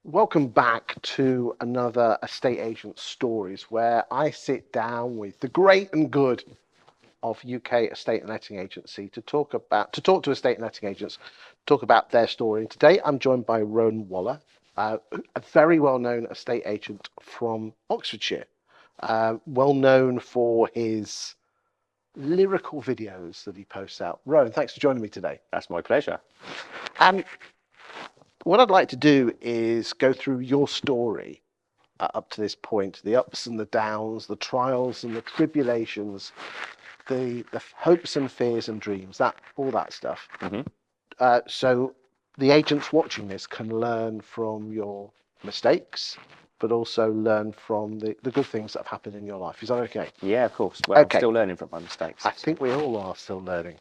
Welcome back to another Estate Agent Stories, where I sit down with the great and good of UK estate and letting agency to talk to estate and letting agents, talk about their story. And today I'm joined by Rowan Waller, a very well-known estate agent from Oxfordshire, well known for his lyrical videos that he posts out. Rowan, thanks for joining me today. That's my pleasure. Um, what I'd like to do is go through your story up to this point, the ups and the downs, the trials and the tribulations, the hopes and fears and dreams, that all that stuff. So the agents watching this can learn from your mistakes, but also learn from the good things that have happened in your life. Is that okay? Yeah, of course. Well, Okay. I'm still learning from my mistakes. I think we all are still learning.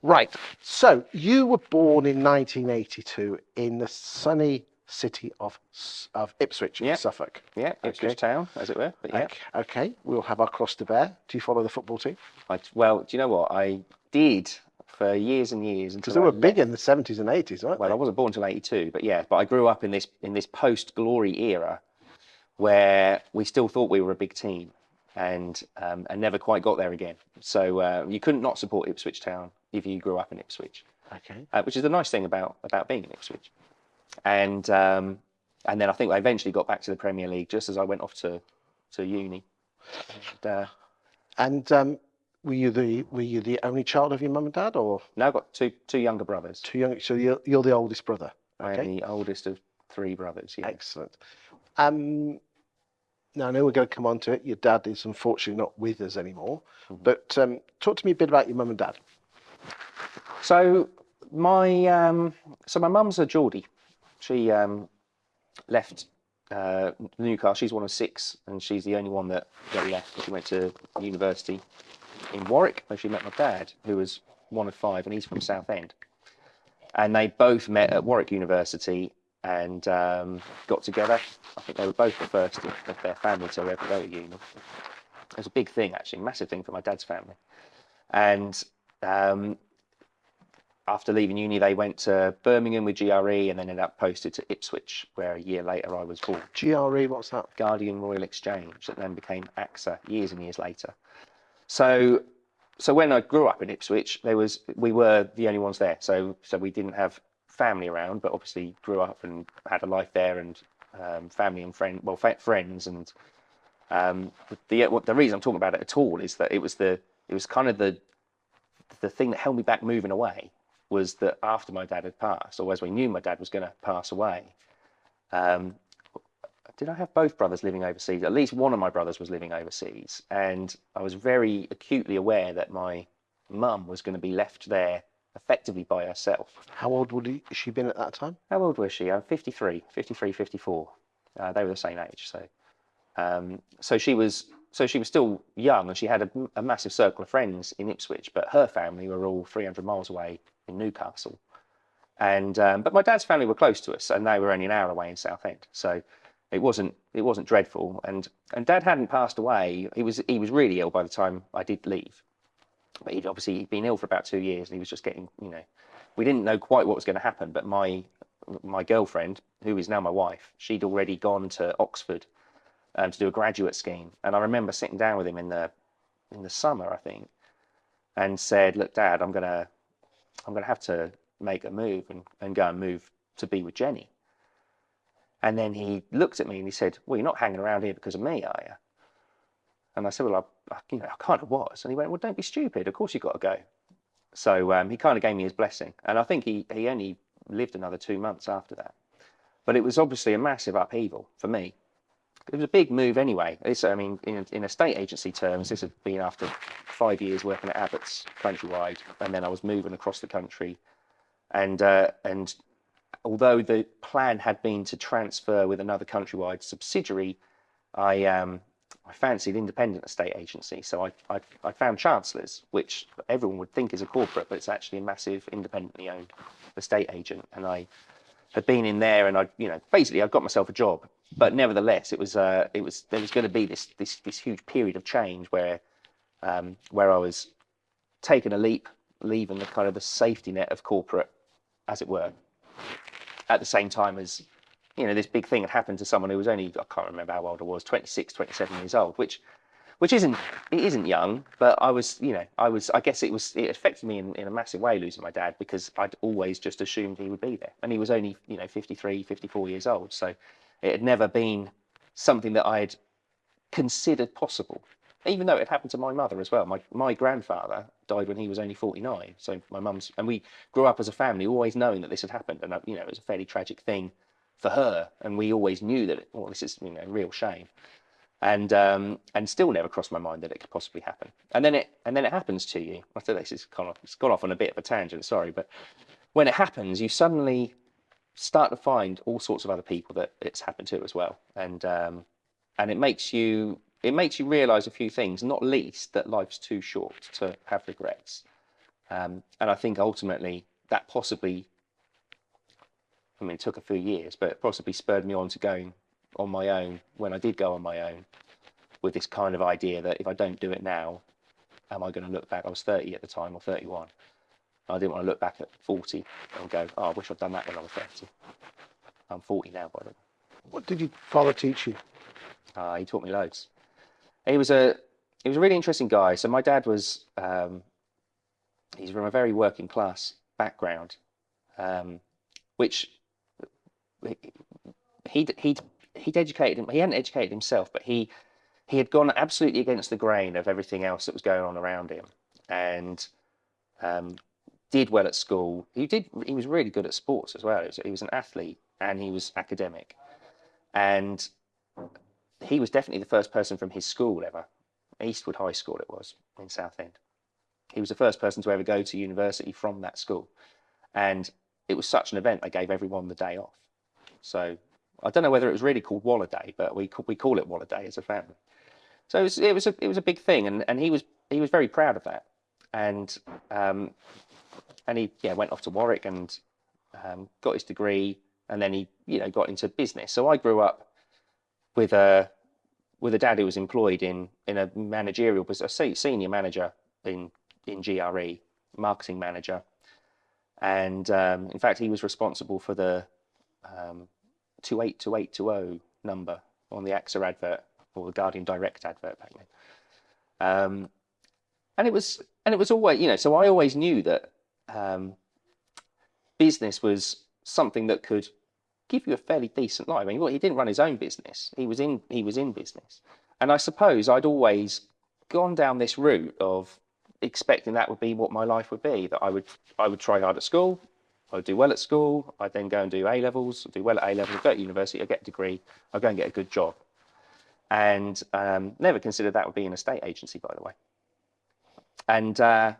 Right, so you were born in 1982 in the sunny city of Ipswich, Yeah. Suffolk. Yeah, Ipswich Town, as it were. But yeah. Okay, we'll have our cross to bear. Do you follow the football team? Well, do you know what? I did for years and years Because until they were big in the 70s and 80s, weren't Well, they? I wasn't born until '82, but yeah. But I grew up in this post-glory era where we still thought we were a big team, and never quite got there again. So you couldn't not support Ipswich Town if you grew up in Ipswich. Okay. Which is the nice thing about being in Ipswich. And then I think I eventually got back to the Premier League just as I went off to uni. And were you the only child of your mum and dad, or Now I've got two younger brothers. too young? So you're the oldest brother. I Okay. am the oldest of three brothers. Yeah. Excellent. Now I know we're going to come on to it. Your dad is unfortunately not with us anymore. But talk to me a bit about your mum and dad. So my mum's a Geordie. She left Newcastle. She's one of six, and she's the only one that left. She went to university in Warwick, where she met my dad, who was one of five, and he's from Southend. And they both met at Warwick University and got together. I think they were both the first of their family to ever go to uni. It was a big thing, actually, massive thing for my dad's family. And after leaving uni, they went to Birmingham with GRE and then ended up posted to Ipswich, where a year later I was born. GRE, what's that? Guardian Royal Exchange, that then became AXA years and years later. So when I grew up in Ipswich, we were the only ones there. So we didn't have family around, but obviously grew up and had a life there, and family and friends. And the reason I'm talking about it at all is that it was kind of the thing that held me back moving away, was that after my dad had passed, or as we knew my dad was going to pass away, did I have both brothers living overseas? At least one of my brothers was living overseas, and I was very acutely aware that my mum was going to be left there effectively by herself. How old would she been at that time? How old was she? 53, 54. They were the same age, so she was still young, and she had a massive circle of friends in Ipswich, but her family were all 300 miles away in Newcastle. And but my dad's family were close to us, and they were only an hour away in Southend. So it wasn't dreadful. And Dad hadn't passed away. He was really ill by the time I did leave. But he'd been ill for about 2 years, and he was just getting, we didn't know quite what was going to happen. But my girlfriend, who is now my wife, she'd already gone to Oxford to do a graduate scheme. And I remember sitting down with him in the summer, I think, and said, "Look, Dad, I'm gonna have to make a move and go and move to be with Jenny." And then he looked at me and he said, "Well, you're not hanging around here because of me, are you?" And I said, "Well, I kind of was." And he went, "Well, don't be stupid. Of course you've got to go." So he kind of gave me his blessing. And I think he only lived another 2 months after that. But it was obviously a massive upheaval for me. It was a big move anyway. In estate agency terms, this had been after 5 years working at Abbott's countrywide, and then I was moving across the country. And although the plan had been to transfer with another countrywide subsidiary, I fancied independent estate agency. So I found Chancellors, which everyone would think is a corporate, but it's actually a massive independently owned estate agent. And I had been in there, and basically I got myself a job. But nevertheless, there was going to be this huge period of change where where I was taking a leap, leaving the kind of the safety net of corporate, as it were, at the same time as, you know, this big thing had happened to someone who was only, I can't remember how old I was, 26, 27 years old, which isn't young, but I was, you know, I guess it affected me in a massive way, losing my dad, because I'd always just assumed he would be there. And he was only, you know, 53, 54 years old. So it had never been something that I had considered possible, even though it happened to my mother as well. My grandfather died when he was only 49. So my mum's, and we grew up as a family always knowing that this had happened. And, you know, it was a fairly tragic thing for her. And we always knew that, well, this is, you know, a real shame. And still never crossed my mind that it could possibly happen. And then it happens to you. I said this is kind of, it's gone off on a bit of a tangent, sorry, but when it happens, you suddenly start to find all sorts of other people that it's happened to as well. And it makes you realize a few things, not least that life's too short to have regrets. And I think ultimately that possibly, I mean, it took a few years, but it possibly spurred me on to going on my own when I did go on my own, with this kind of idea that if I don't do it now, am I going to look back? I was 30 at the time, or 31. I didn't want to look back at 40 and go, oh, I wish I'd done that when I was 30. I'm 40 now, by the way. What did your father teach you? He taught me loads. He was a really interesting guy. So my dad was, he's from a very working class background, which he'd educated him. He hadn't educated himself, but he had gone absolutely against the grain of everything else that was going on around him, and did well at school. He was really good at sports as well. He was an athlete and he was academic, and he was definitely the first person from his school ever, Eastwood High School it was, in Southend. He was the first person to ever go to university from that school, and it was such an event they gave everyone the day off. So I don't know whether it was really called Waller Day, but we call it Waller Day as a family. So it was a big thing, and he was very proud of that, and he went off to Warwick and got his degree, and then he got into business. So I grew up with a dad who was employed in a managerial position, a senior manager in GRE, marketing manager, and in fact he was responsible for the 282820 number on the AXA advert, or the Guardian Direct advert back then. And it was always, so I always knew that business was something that could give you a fairly decent life. I mean, well, he didn't run his own business. He was in business. And I suppose I'd always gone down this route of expecting that would be what my life would be, that I would try hard at school, I would do well at school, I'd then go and do A-levels, do well at A-levels, go to university, I'd get a degree, I'd go and get a good job. And never considered that would be an estate agency, by the way. And I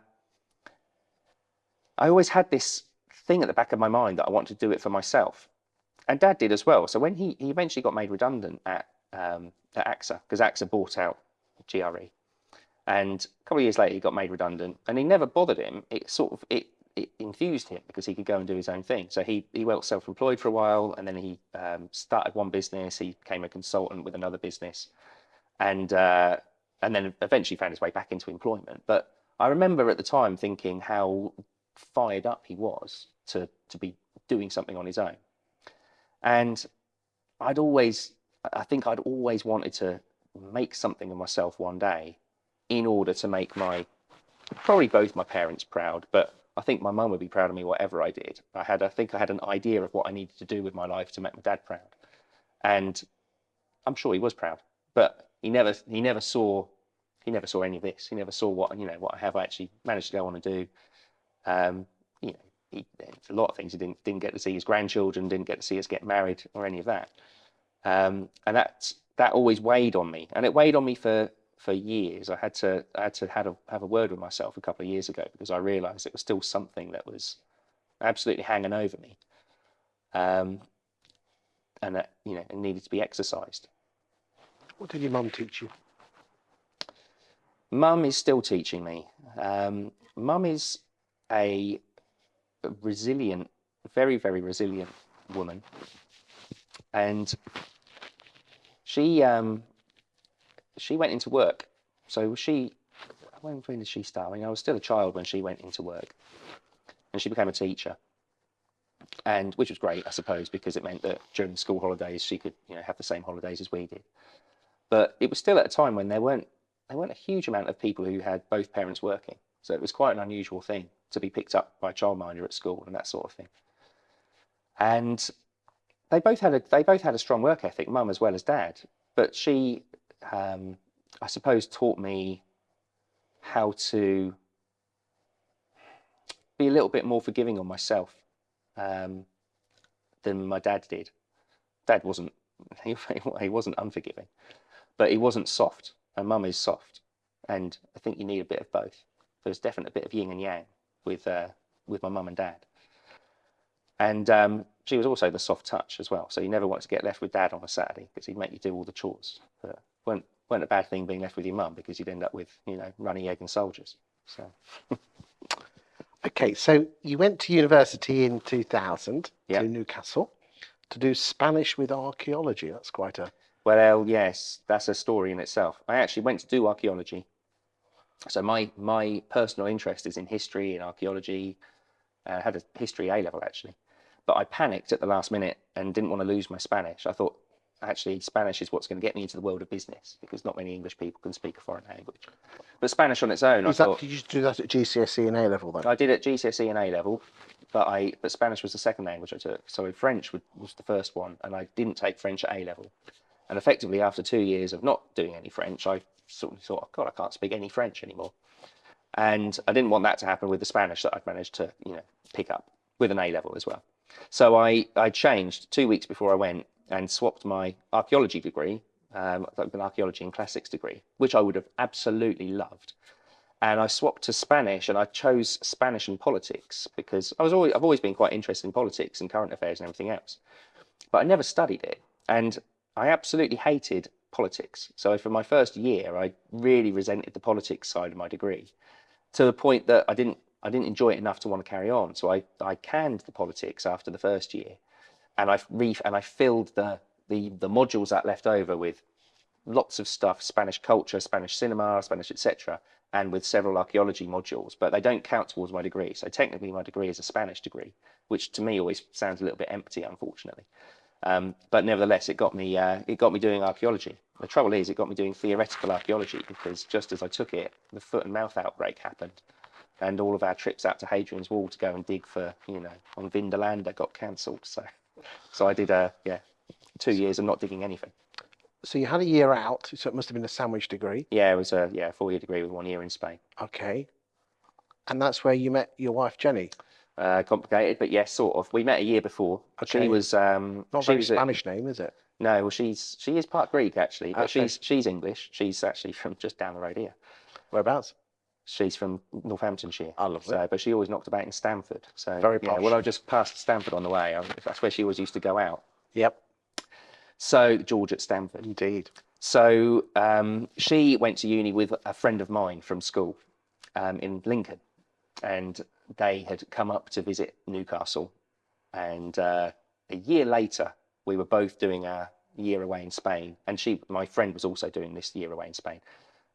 always had this thing at the back of my mind that I wanted to do it for myself. And Dad did as well. So when he eventually got made redundant at AXA, because AXA bought out GRE, and a couple of years later he got made redundant, and he never bothered him. It infused him because he could go and do his own thing. So he went self-employed for a while, and then he started one business. He became a consultant with another business, and then eventually found his way back into employment. But I remember at the time thinking how fired up he was to be doing something on his own. And I think I'd always wanted to make something of myself one day in order to make probably both my parents proud, but I think my mum would be proud of me whatever I did. I think I had an idea of what I needed to do with my life to make my dad proud. And I'm sure he was proud, but he never saw any of this. He never saw what I have actually managed to go on and do. A lot of things he didn't get to see his grandchildren, didn't get to see us get married or any of that. And that always weighed on me, and it weighed on me for years. I had to have a word with myself a couple of years ago, because I realised it was still something that was absolutely hanging over me, and that it needed to be exercised. What did your mum teach you? Mum is still teaching me. Mum is a resilient, very, very resilient woman, and she went into work. So when did she start? I mean, I was still a child when she went into work, and she became a teacher, and which was great, I suppose, because it meant that during the school holidays she could, have the same holidays as we did. But it was still at a time when there weren't a huge amount of people who had both parents working, so it was quite an unusual thing to be picked up by a childminder at school and that sort of thing. And they both had a strong work ethic, mum as well as dad. But she, I suppose, taught me how to be a little bit more forgiving on myself than my dad did. Dad wasn't he wasn't unforgiving, but he wasn't soft, and mum is soft, and I think you need a bit of both. There's definitely a bit of yin and yang with my mum and dad. And she was also the soft touch as well, so you never wanted to get left with dad on a Saturday because he'd make you do all the chores. But weren't a bad thing being left with your mum, because you'd end up with runny egg and soldiers. So Okay, so you went to university in 2000 Yep. to Newcastle to do Spanish with archaeology. That's quite a... Well, yes, that's a story in itself. I actually went to do archaeology. So my personal interest is in history and archaeology. I had a history A level, actually. But I panicked at the last minute and didn't want to lose my Spanish. I thought, actually, Spanish is what's going to get me into the world of business, because not many English people can speak a foreign language. But Spanish on its own, Did you do that at GCSE and A level then? I did at GCSE and A level, but Spanish was the second language I took. So French was the first one, and I didn't take French at A level. And effectively, after 2 years of not doing any French, I sort of thought, oh, God, I can't speak any French anymore. And I didn't want that to happen with the Spanish that I'd managed to, pick up with an A level as well. So I changed 2 weeks before I went and swapped my archaeology degree, an archaeology and classics degree, which I would have absolutely loved. And I swapped to Spanish, and I chose Spanish and politics because I've always been quite interested in politics and current affairs and everything else. But I never studied it, and I absolutely hated politics. So for my first year, I really resented the politics side of my degree, to the point that I didn't enjoy it enough to want to carry on. So I canned the politics after the first year, and I filled the modules that left over with lots of stuff: Spanish culture, Spanish cinema, Spanish etc., and with several archaeology modules. But they don't count towards my degree. So technically, my degree is a Spanish degree, which to me always sounds a little bit empty, unfortunately. But nevertheless, it got me doing archaeology. The trouble is, it got me doing theoretical archaeology, because just as I took it, the foot and mouth outbreak happened, and all of our trips out to Hadrian's Wall to go and dig for, on Vindolanda got cancelled. So I did 2 years of not digging anything. So you had a year out, so it must have been a sandwich degree. Yeah, it was a 4-year degree with 1 year in Spain. Okay. And that's where you met your wife, Jenny? Complicated, but yes, sort of. We met a year before. Okay. She was not a very Spanish name, is it? No, well, she is part Greek actually, but she's English. She's actually from just down the road here. Whereabouts? She's from Northamptonshire. I love it. But she always knocked about in Stamford. So very posh. Well, I just passed Stamford on the way. That's where she always used to go out. Yep. So George at Stamford. Indeed. So she went to uni with a friend of mine from school in Lincoln, and they had come up to visit Newcastle. And a year later, we were both doing our year away in Spain, and my friend was also doing this year away in Spain.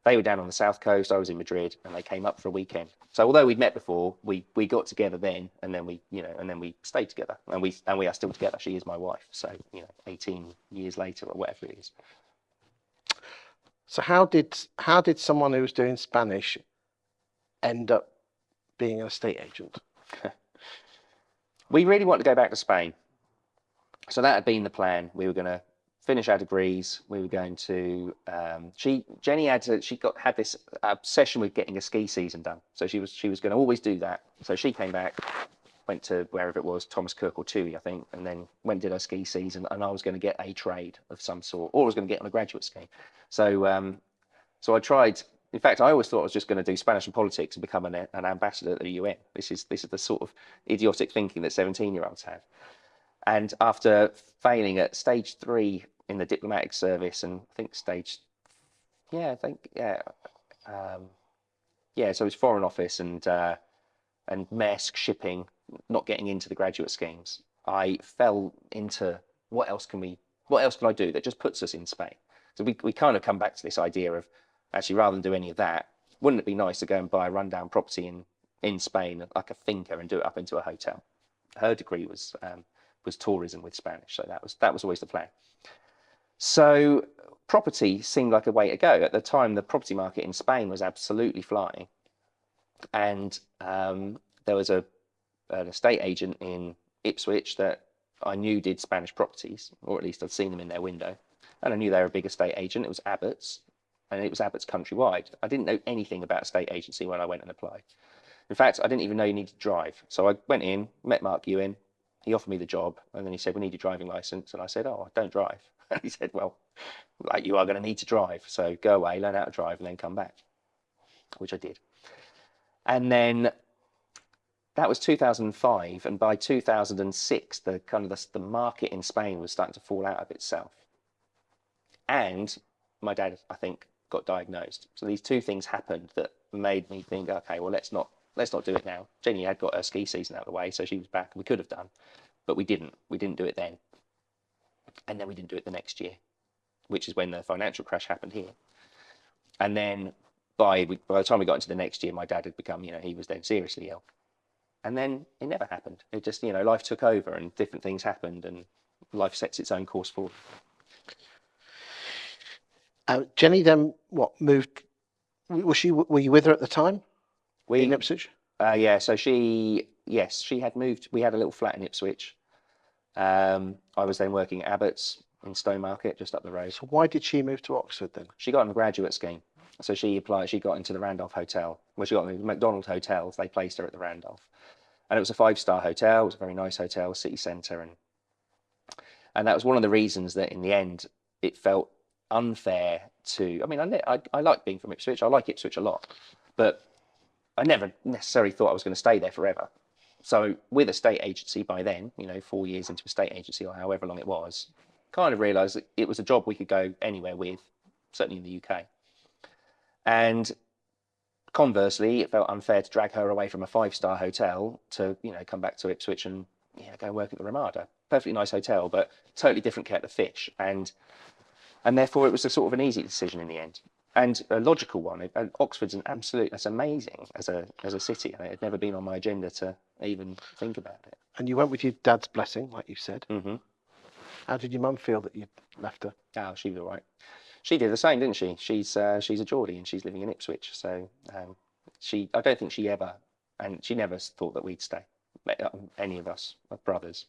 They were down on the south coast, I was in Madrid, and they came up for a weekend. So although we'd met before, we got together then, and then we stayed together, and we are still together. She is my wife. So 18 years later or whatever it is. So how did someone who was doing Spanish end up being an estate agent? We really wanted to go back to Spain. So that had been the plan. We were going to finish our degrees. We were going to. Jenny had this obsession with getting a ski season done. So she was going to always do that. So she came back, went to wherever it was, Thomas Cook or Tui, I think, and then went and did her ski season. And I was going to get a trade of some sort, or I was going to get on a graduate scheme. So I tried. In fact, I always thought I was just going to do Spanish and politics and become an ambassador at the UN. This is the sort of idiotic thinking that 17-year-olds have. And after failing at stage 3 in the diplomatic service, and I think so it's Foreign Office and Maersk shipping, not getting into the graduate schemes, I fell into what else can I do that just puts us in Spain? So we kind of come back to this idea of, actually, rather than do any of that, wouldn't it be nice to go and buy a rundown property in Spain, like a finca, and do it up into a hotel? Her degree was tourism with Spanish, so that was always the plan. So property seemed like a way to go. At the time, the property market in Spain was absolutely flying, and there was an estate agent in Ipswich that I knew did Spanish properties, or at least I'd seen them in their window, and I knew they were a big estate agent. It was Abbott's, and it was Abbott's countrywide. I didn't know anything about estate agency when I went and applied. In fact, I didn't even know you needed to drive. So I went in, met Mark Ewan, he offered me the job, and then he said, we need your driving license. And I said, oh, I don't drive. And he said, well, like, you are going to need to drive. So go away, learn how to drive, and then come back, which I did. And then that was 2005. And by 2006, the market in Spain was starting to fall out of itself. And my dad, I think, got diagnosed. So these two things happened that made me think, okay, well, let's not do it now. Jenny had got her ski season out of the way, so she was back. We could have done, but we didn't. We didn't do it then. And then we didn't do it the next year, which is when the financial crash happened here. And then by the time we got into the next year, my dad had become, he was then seriously ill. And then it never happened. It just, life took over and different things happened and life sets its own course forward. Jenny then moved? Were you with her at the time? In Ipswich? Yeah. So she had moved. We had a little flat in Ipswich. I was then working at Abbott's in Stowmarket, just up the road. So why did she move to Oxford then? She got on a graduate scheme. So she applied. She got into the Randolph Hotel. Well, she got into the McDonald Hotels. They placed her at the Randolph, and it was a 5-star hotel. It was a very nice hotel, city centre, and that was one of the reasons that in the end it felt unfair to. I mean, I like being from Ipswich. I like Ipswich a lot, but I never necessarily thought I was going to stay there forever. So with a state agency by then, 4 years into a state agency or however long it was, kind of realised that it was a job we could go anywhere with, certainly in the UK. And conversely, it felt unfair to drag her away from a 5-star hotel to, come back to Ipswich and go work at the Ramada. Perfectly nice hotel, but totally different kettle of fish. And therefore it was a sort of an easy decision in the end. And a logical one. Oxford's that's amazing as a city. And it had never been on my agenda to even think about it. And you went with your dad's blessing, like you said. Mm-hmm. How did your mum feel that you left her? Oh, she was all right. She did the same, didn't she? She's a Geordie and she's living in Ipswich. So I don't think she ever, and she never thought that we'd stay, any of us, our brothers.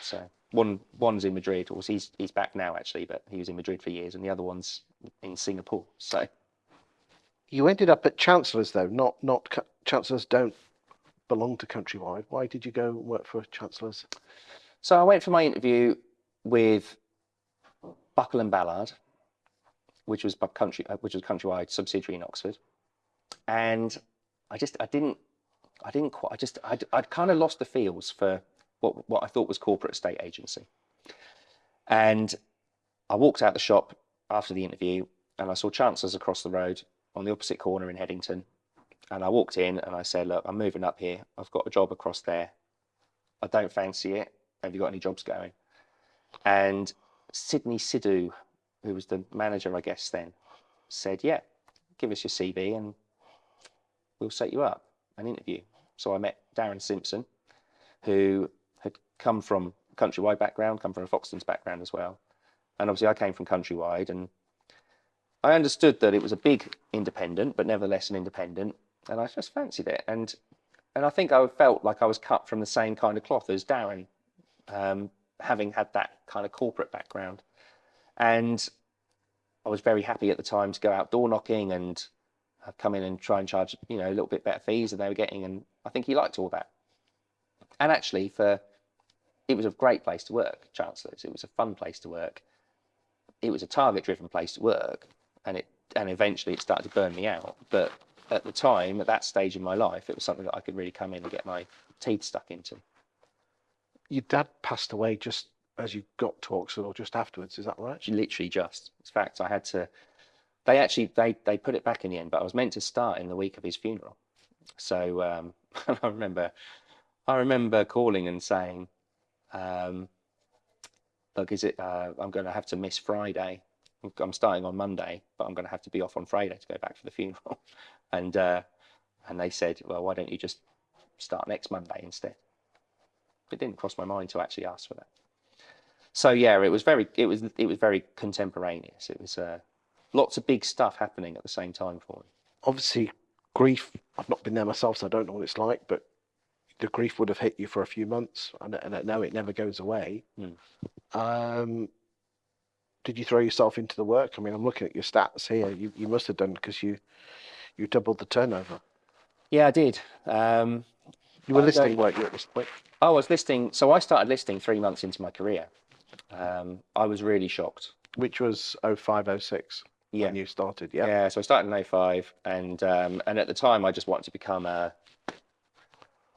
So one's in Madrid, or he's back now actually, but he was in Madrid for years, and the other one's in Singapore. So you ended up at Chancellors though, not Chancellors don't belong to Countrywide. Why did you go work for Chancellors? So I went for my interview with Buckle and Ballard, which was Countrywide subsidiary in Oxford, and I'd kind of lost the feels for what I thought was corporate estate agency. And I walked out the shop after the interview and I saw Chancellors across the road on the opposite corner in Headington. And I walked in and I said, look, I'm moving up here. I've got a job across there. I don't fancy it. Have you got any jobs going? And Sydney Sidhu, who was the manager, I guess, then, said, yeah, give us your CV and we'll set you up an interview. So I met Darren Simpson, who had come from Countrywide background, come from a Foxtons background as well. And obviously I came from Countrywide, and I understood that it was a big independent, but nevertheless an independent, and I just fancied it. And I think I felt like I was cut from the same kind of cloth as Darren, having had that kind of corporate background. And I was very happy at the time to go out door knocking and come in and try and charge, a little bit better fees than they were getting. And I think he liked all that. And actually, it was a great place to work, Chancellors. It was a fun place to work. It was a target-driven place to work, and eventually it started to burn me out. But at the time, at that stage in my life, it was something that I could really come in and get my teeth stuck into. Your dad passed away just as you got to Oxford, or just afterwards, is that right? Literally just. In fact, I had to. They put it back in the end, but I was meant to start in the week of his funeral. So I remember calling and saying, look, I'm going to have to miss Friday. I'm starting on Monday, but I'm going to have to be off on Friday to go back for the funeral. And they said, well, why don't you just start next Monday instead? It didn't cross my mind to actually ask for that. So yeah, it was very contemporaneous. It was lots of big stuff happening at the same time for me. Obviously, grief. I've not been there myself, so I don't know what it's like. But the grief would have hit you for a few months, and I know it never goes away. Did you throw yourself into the work? I mean, I'm looking at your stats here. You must have done, because you doubled the turnover. Yeah, I did. You were listing, weren't you, at this point? I was listing. So I started listing 3 months into my career. I was really shocked. Which was 05, 06 Yeah. when you started, yeah? Yeah, so I started in 05, and at the time I just wanted to become I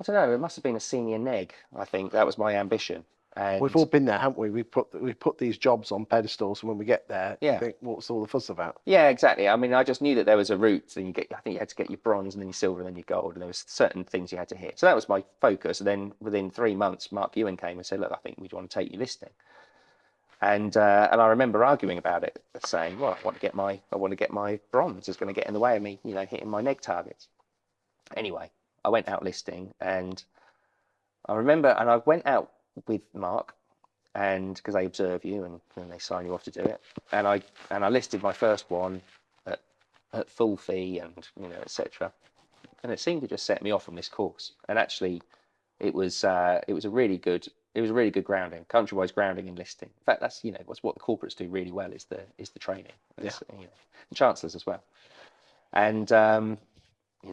don't know, it must have been a senior neg. I think that was my ambition. And We've all been there, haven't we? We put these jobs on pedestals, and when we get there, Yeah. you think, what's all the fuss about? Yeah, exactly. I mean, I just knew that there was a route, and I think you had to get your bronze, and then your silver, and then your gold, and there was certain things you had to hit. So that was my focus. And then within 3 months, Mark Ewan came and said, "Look, I think we want to take you listing." And I remember arguing about it, saying, "Well, I want to get my bronze. It's going to get in the way of me, hitting my neg targets." Anyway, I went out listing, and I remember, and I went out with Mark, and because they observe you and they sign you off to do it, and I listed my first one at full fee, and etc. And it seemed to just set me off on this course. And actually, it was a really good grounding, country-wise grounding and listing. In fact, that's what the corporates do really well is the training. It's, and Chancellors as well. And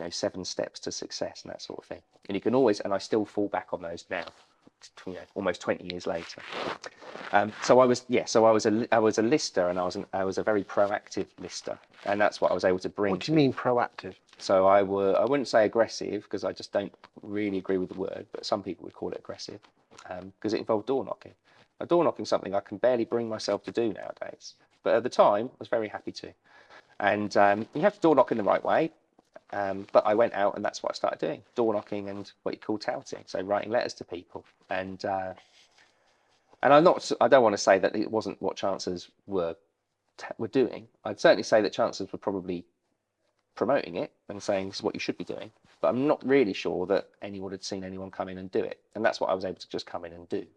7 steps to success and that sort of thing. And you can always, and I still fall back on those now, almost 20 years later. So I was a lister, and I was a very proactive lister, and that's what I was able to bring. What do you mean proactive? So I wouldn't say aggressive, because I just don't really agree with the word, but some people would call it aggressive, because it involved door knocking. Now, door knocking is something I can barely bring myself to do nowadays, but at the time I was very happy to. And you have to door knock in the right way. But I went out, and that's what I started doing: door knocking and what you call touting, so writing letters to people. And I don't want to say that it wasn't what Chancellors were doing. I'd certainly say that Chancellors were probably promoting it and saying this is what you should be doing. But I'm not really sure that anyone had seen anyone come in and do it. And that's what I was able to just come in and do.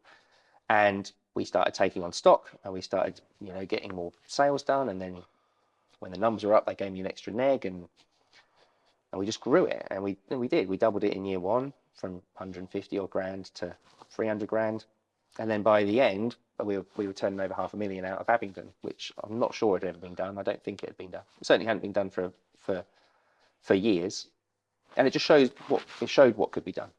And we started taking on stock, and we started, getting more sales done. And then when the numbers were up, they gave me an extra neg, and we just grew it, and we did. We doubled it in year 1 from 150 odd grand to 300 grand, and then by the end we were turning over £500,000 out of Abingdon, which I'm not sure had ever been done. I don't think it had been done. It certainly hadn't been done for years, and it just showed what could be done.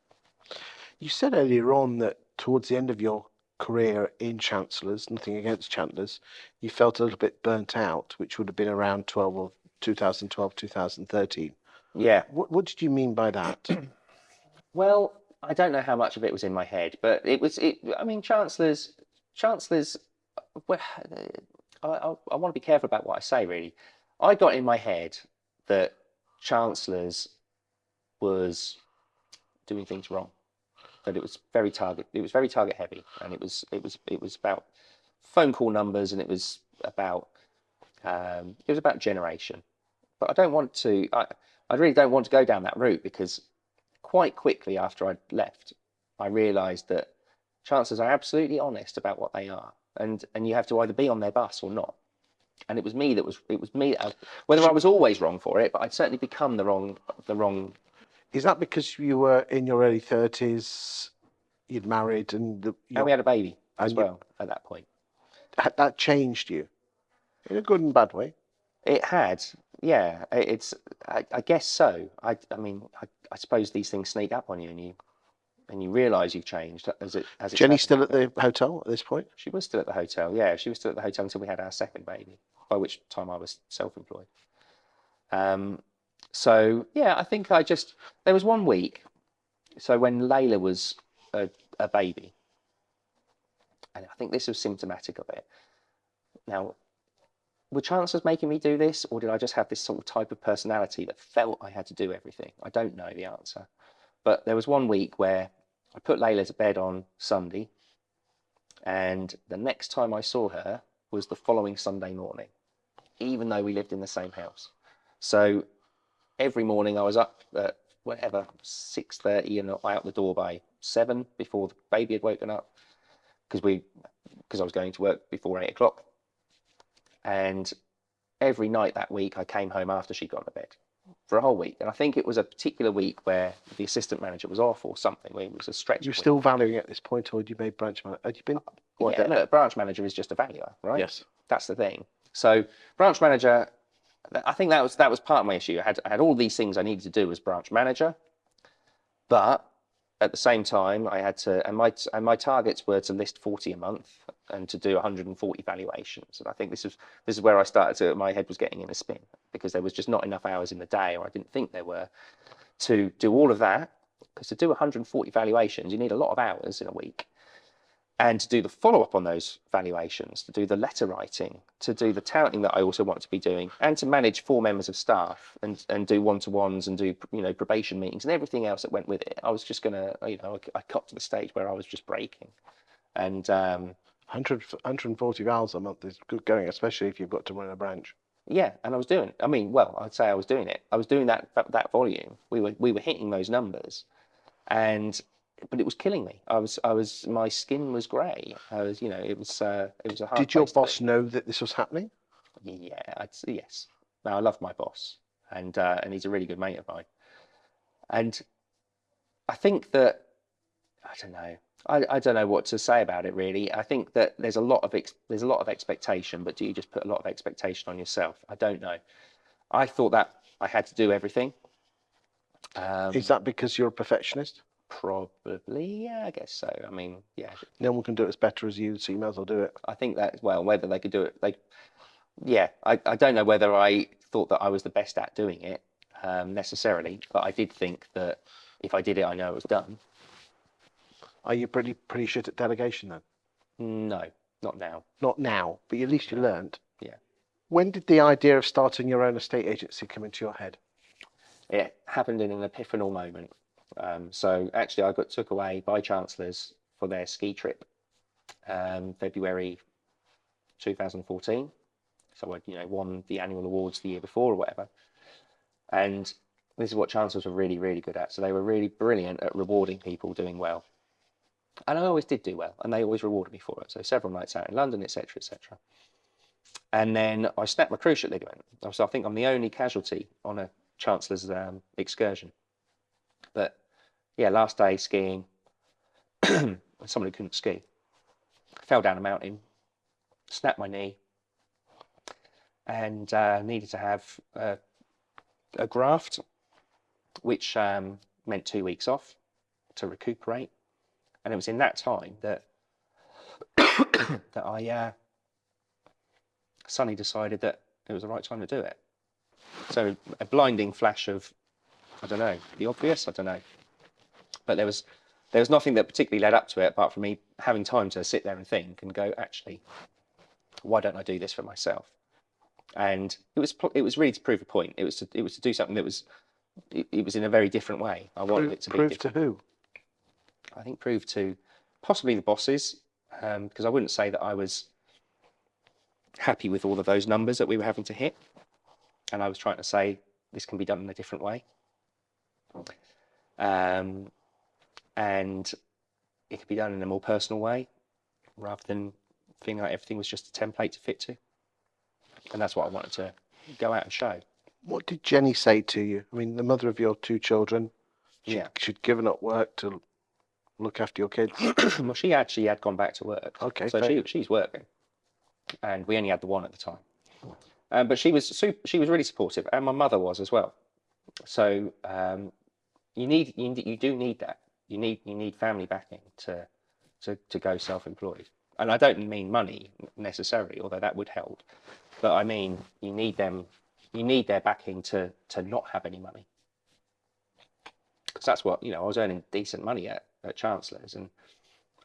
You said earlier on that towards the end of your career in Chancellors, nothing against Chancellors, you felt a little bit burnt out, which would have been around 2012, 2013. Yeah. What did you mean by that? Well, I don't know how much of it was in my head, but I mean, Chancellors. Well, I want to be careful about what I say. Really, I got in my head that Chancellors was doing things wrong. That it was very target heavy, and it was about phone call numbers, and it was about generation. But I don't want to. I really don't want to go down that route, because quite quickly after I left, I realised that Chancellors are absolutely honest about what they are, and you have to either be on their bus or not. And it was me whether I was always wrong for it, but I'd certainly become the wrong. Is that because you were in your early 30s, you'd married, and we had a baby as well at that point? That changed you in a good and bad way? It had, yeah. I guess so. I mean, I suppose these things sneak up on you, and you realise you've changed as Jenny still at the hotel at this point? She was still at the hotel. Yeah, she was still at the hotel until we had our second baby, by which time I was self-employed. So yeah, I think there was one week. So when Layla was a baby, and I think this was symptomatic of it. Now, were Chancellors making me do this, or did I just have this sort of type of personality that felt I had to do everything? I don't know the answer. But there was one week where I put Layla to bed on Sunday, and the next time I saw her was the following Sunday morning. even though we lived in the same house. So every morning I was up at whatever 6:30 and out the door by 7 before the baby had woken up, because I was going to work before 8 o'clock. And every night that week I came home after she got to bed for a whole week. And I think it was a particular week where the assistant manager was off or something. Where it was a stretch. You're week. still valuing at this point, or had you made branch manager? Had you been? Yeah, no, branch manager is just a valuer, right? Yes. That's the thing. So branch manager, I think that was part of my issue. I had all these things I needed to do as branch manager, but at the same time I had to, and my targets were to list 40 a month and to do 140 valuations. And I think this is where I started to, my head was getting in a spin, because there was just not enough hours in the day, or I didn't think there were, to do all of that. Because to do 140 valuations, you need a lot of hours in a week. And to do the follow-up on those valuations, to do the letter writing, to do the touting that I also want to be doing, and to manage 4 members of staff and do one-to-ones and do, you know, probation meetings and everything else that went with it. I was just gonna, you know, I got to the stage where I was just breaking. And 140 hours a month is good going, especially if you've got to run a branch. yeah, and I was doing, I mean, well, I'd say I was doing it. I was doing that volume. We were hitting those numbers, but it was killing me. My skin was grey. I was, you know, it was a hard. Did your place to boss be. know that this was happening? Yeah, yes. Now I love my boss, and he's a really good mate of mine. And I think that, I don't know. I don't know what to say about it really. I think that there's a lot of expectation, but do you just put a lot of expectation on yourself? I don't know. I thought that I had to do everything. Is that because you're a perfectionist? Probably, yeah, I guess so. I mean, yeah. No one can do it as better as you, so you might as well do it. I think that, well, whether they could do it, yeah, I don't know whether I thought that I was the best at doing it necessarily, but I did think that if I did it, I know it was done. Are you pretty shit at delegation then? No, not now. Not now, but at least you learnt. Yeah. When did the idea of starting your own estate agency come into your head? It happened in an epiphanal moment. So actually, I got took away by Chancellors for their ski trip, February 2014. So I, you know, won the annual awards the year before or whatever. And this is what Chancellors were really, really good at. So they were really brilliant at rewarding people doing well. And I always did do well, and they always rewarded me for it. So several nights out in London, etc., etc. And then I snapped my cruciate ligament. So I think I'm the only casualty on a Chancellor's excursion. But yeah, last day skiing, someone who couldn't ski, fell down a mountain, snapped my knee, and needed to have a graft, which meant 2 weeks off to recuperate. And it was in that time that that I suddenly decided that it was the right time to do it. So a blinding flash of, I don't know, the obvious, I don't know. But there was nothing that particularly led up to it apart from me having time to sit there and think and go, actually, why don't I do this for myself? And it was really to prove a point. It was to do something that was in a very different way. I wanted it to be prove different. to who? I think prove to possibly the bosses, because I wouldn't say that I was happy with all of those numbers that we were having to hit. And I was trying to say, this can be done in a different way. And it could be done in a more personal way, rather than feeling like everything was just a template to fit to. And that's what I wanted to go out and show. What did Jenny say to you? I mean, the mother of your 2 children, she'd given up work to look after your kids. Well, she actually had gone back to work. Okay, so she's working, and we only had the one at the time. But she was really supportive, and my mother was as well. So you do need that. You need family backing to go self-employed. And I don't mean money necessarily, although that would help. But I mean you need them. You need their backing to not have any money. Because that's what, you know, I was earning decent money at Chancellors, and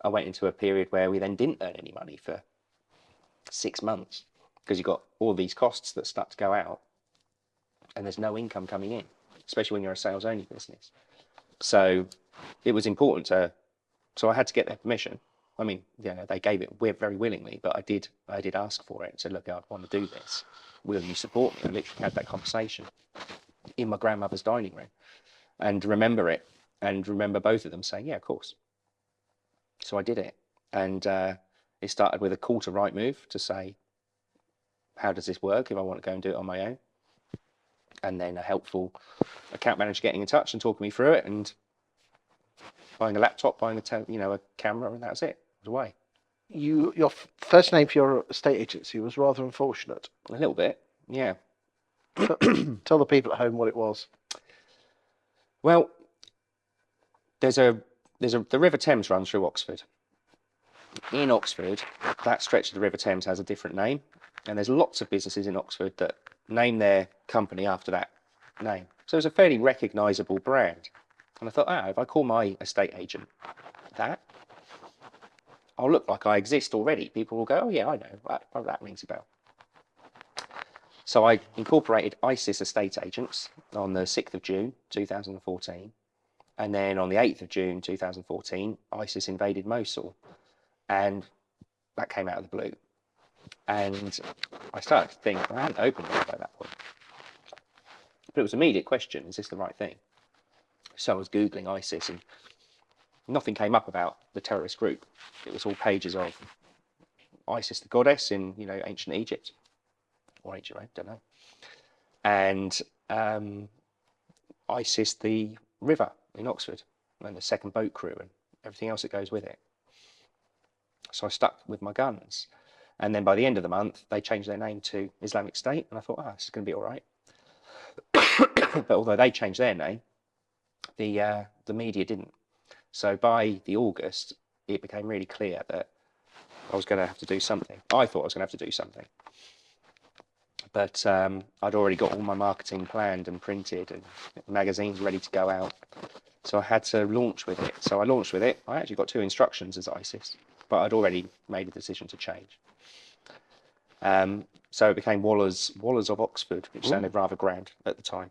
I went into a period where we then didn't earn any money for 6 months, because you've got all these costs that start to go out and there's no income coming in, especially when you're a sales only business. So it was important so I had to get their permission. I mean, you know, they gave it very willingly, but I did ask for it and said, look, I want to do this. will you support me? I literally had that conversation in my grandmother's dining room and remember it, and remember both of them saying, yeah, of course. So I did it. And it started with a call to Rightmove to say, how does this work if I want to go and do it on my own? And then a helpful account manager getting in touch and talking me through it, and buying a laptop, buying a camera, and that was it. It was away. Your first name for your estate agency was rather unfortunate. A little bit, yeah. Tell the people at home what it was. Well, the River Thames runs through Oxford. In Oxford, that stretch of the River Thames has a different name, and there's lots of businesses in Oxford that name their company after that name. So it's a fairly recognisable brand. And I thought, if I call my estate agent that, I'll look like I exist already. People will go, oh yeah, I know, that rings a bell. So I incorporated ISIS Estate Agents on the 6th of June 2014. And then on the 8th of June 2014, ISIS invaded Mosul. And that came out of the blue. And I started to think, I hadn't opened it by that point. But it was an immediate question, is this the right thing? So I was Googling ISIS, and nothing came up about the terrorist group. It was all pages of ISIS, the goddess in ancient Egypt, or ancient Rome, don't know, and ISIS, the river in Oxford, and the second boat crew, and everything else that goes with it. So I stuck with my guns, and then by the end of the month, they changed their name to Islamic State, and I thought, this is going to be all right. But although they changed their name, the media didn't. So by the August, it became really clear that I was going to have to do something. I thought I was going to have to do something. But I'd already got all my marketing planned and printed, and magazines ready to go out. So I had to launch with it. So I launched with it. I actually got 2 instructions as ISIS, but I'd already made a decision to change. So it became Wallers of Oxford, which sounded rather grand at the time.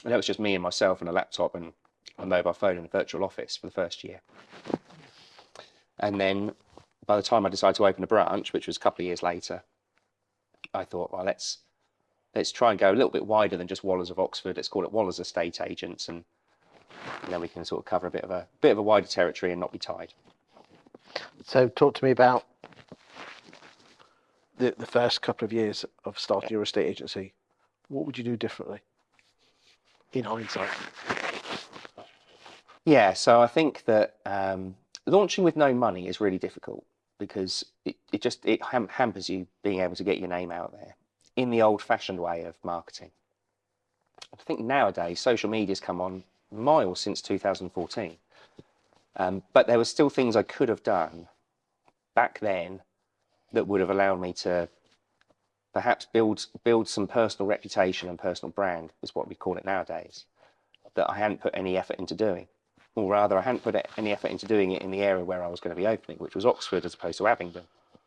And that was just me and myself and a laptop and a mobile phone in a virtual office for the first year. And then by the time I decided to open a branch, which was a couple of years later, I thought, well, let's try and go a little bit wider than just Wallers of Oxford. Let's call it Wallers Estate Agents, and then we can sort of cover a bit of a wider territory and not be tied. So talk to me about the first couple of years of starting your estate agency. What would you do differently in hindsight? Yeah, so I think that launching with no money is really difficult, because it hampers you being able to get your name out there in the old-fashioned way of marketing. I think nowadays social media's come on miles since 2014, but there were still things I could have done back then that would have allowed me to perhaps build some personal reputation and personal brand, is what we call it nowadays, that I hadn't put any effort into doing. Or rather, I hadn't put any effort into doing it in the area where I was going to be opening, which was Oxford as opposed to Abingdon,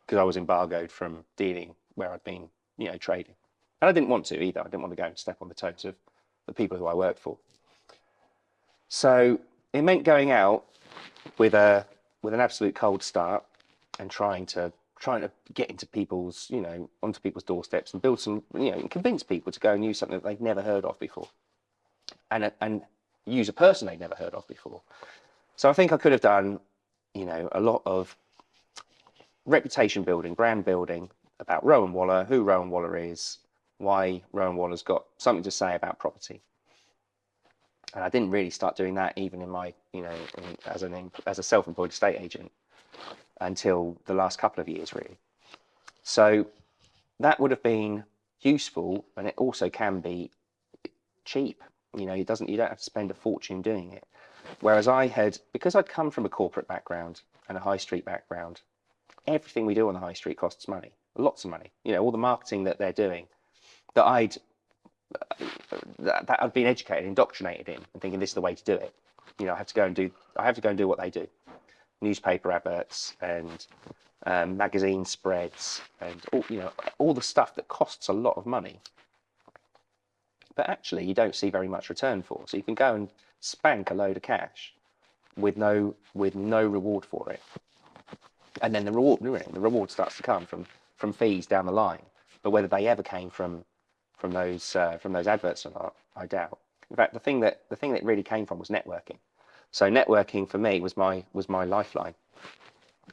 because I was embargoed from dealing where I'd been, trading. And I didn't want to either. I didn't want to go and step on the toes of the people who I worked for. So it meant going out with an absolute cold start and trying to get into people's, onto people's doorsteps and build some, and convince people to go and use something that they'd never heard of before. And use a person they'd never heard of before. So I think I could have done, a lot of reputation building, brand building about Rowan Waller, who Rowan Waller is, why Rowan Waller's got something to say about property. And I didn't really start doing that even in my, as a self-employed estate agent until the last couple of years, really. So that would have been useful, and it also can be cheap. You don't have to spend a fortune doing it. Whereas because I'd come from a corporate background and a high street background, everything we do on the high street costs money, lots of money. All the marketing that they're doing, that I'd been educated, indoctrinated in, and thinking this is the way to do it. I have to go and do what they do. Newspaper adverts and magazine spreads and all the stuff that costs a lot of money, but actually you don't see very much return for. So you can go and spank a load of cash with no reward for it, and then the reward starts to come from fees down the line, but whether they ever came from those adverts or not, I doubt. In fact, the thing that really came from was networking. So networking for me was my lifeline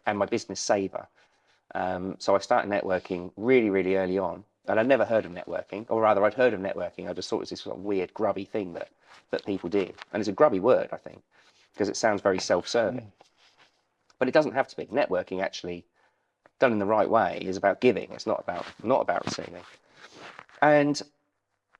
and my business saver. So I started networking really, really early on, and I'd never heard of networking, or rather I'd heard of networking. I just thought it was this sort of weird, grubby thing that people did. And it's a grubby word, I think, because it sounds very self-serving. But it doesn't have to be. Networking, actually, done in the right way, is about giving. It's not about receiving. And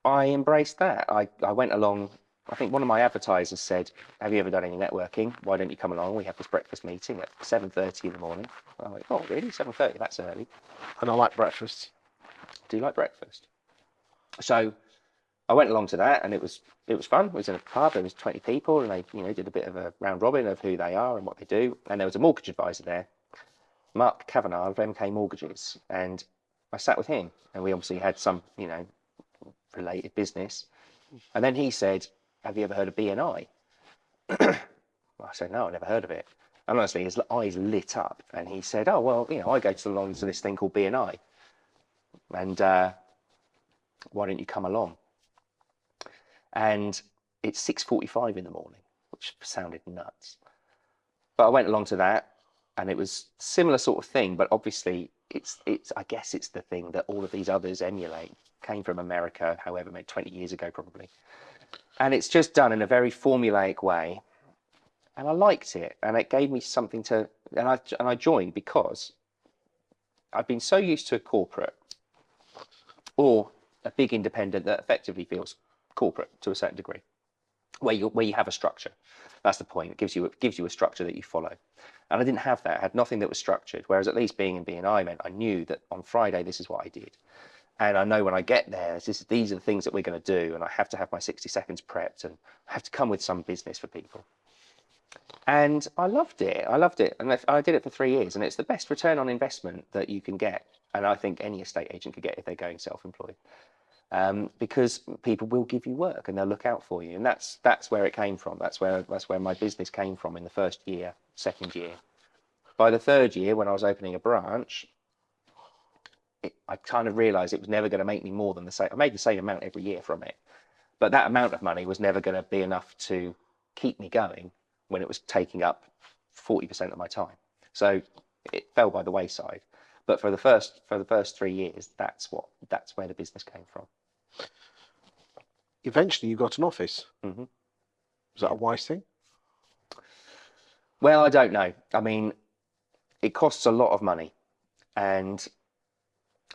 I embraced that. I went along. I think one of my advertisers said, "Have you ever done any networking? Why don't you come along? We have this breakfast meeting at 7:30 in the morning." I'm like, "Oh, really? 7:30? That's early." And I like breakfast. Do you like breakfast? So I went along to that, and it was fun. It was in a pub. There was 20 people, and they did a bit of a round robin of who they are and what they do. And there was a mortgage advisor there, Mark Kavanagh of MK Mortgages, and I sat with him, and we obviously had some related business. And then he said, "Have you ever heard of BNI?" Well, I said, "No, I never heard of it." And honestly, his eyes lit up, and he said, "Oh, well, I go along to this thing called BNI, and why don't you come along?" And it's 6:45 in the morning, which sounded nuts. But I went along to that, and it was similar sort of thing, but obviously it's I guess it's the thing that all of these others emulate. Came from America, however, maybe 20 years ago probably. And it's just done in a very formulaic way. And I liked it, and it gave me something to, and I joined because I've been so used to a corporate or a big independent that effectively feels corporate to a certain degree, where you have a structure. That's the point. It gives you a structure that you follow. And I didn't have that. I had nothing that was structured. Whereas at least being in BNI meant I knew that on Friday this is what I did. And I know when I get there, these are the things that we're going to do, and I have to have my 60 seconds prepped, and I have to come with some business for people. And I loved it. And I did it for 3 years, and it's the best return on investment that you can get. And I think any estate agent could get if they're going self-employed, because people will give you work and they'll look out for you. And that's where it came from. That's where my business came from in the first year, second year. By the third year, when I was opening a branch, I kind of realised it was never going to make me more than the same. I made the same amount every year from it, but that amount of money was never going to be enough to keep me going when it was taking up 40% of my time. So it fell by the wayside. But for the first 3 years, that's where the business came from. Eventually, you got an office. Mm-hmm. Was that a wise thing? Well, I don't know. I mean, it costs a lot of money, and